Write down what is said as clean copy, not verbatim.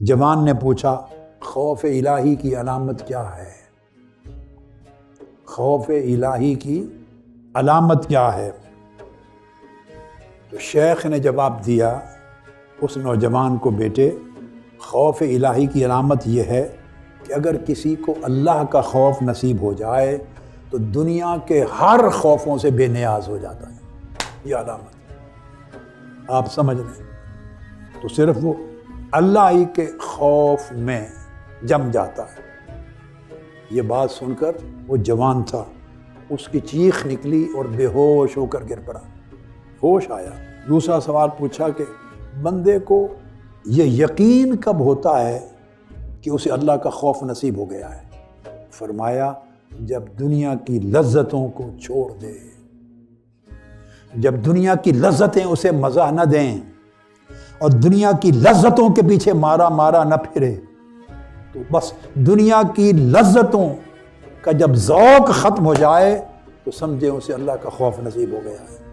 جوان نے پوچھا خوف الہی کی علامت کیا ہے؟ خوف الہی کی علامت کیا ہے؟ تو شیخ نے جواب دیا اس نوجوان کو، بیٹے خوف الہی کی علامت یہ ہے کہ اگر کسی کو اللہ کا خوف نصیب ہو جائے تو دنیا کے ہر خوفوں سے بے نیاز ہو جاتا ہے۔ یہ علامت ہے، آپ سمجھ لیں تو صرف وہ اللہ ہی کے خوف میں جم جاتا ہے۔ یہ بات سن کر وہ جوان تھا، اس کی چیخ نکلی اور بے ہوش ہو کر گر پڑا۔ ہوش آیا، دوسرا سوال پوچھا کہ بندے کو یہ یقین کب ہوتا ہے کہ اسے اللہ کا خوف نصیب ہو گیا ہے؟ فرمایا جب دنیا کی لذتوں کو چھوڑ دے، جب دنیا کی لذتیں اسے مزہ نہ دیں اور دنیا کی لذتوں کے پیچھے مارا مارا نہ پھرے، تو بس دنیا کی لذتوں کا جب ذوق ختم ہو جائے تو سمجھے اسے اللہ کا خوف نصیب ہو گیا ہے۔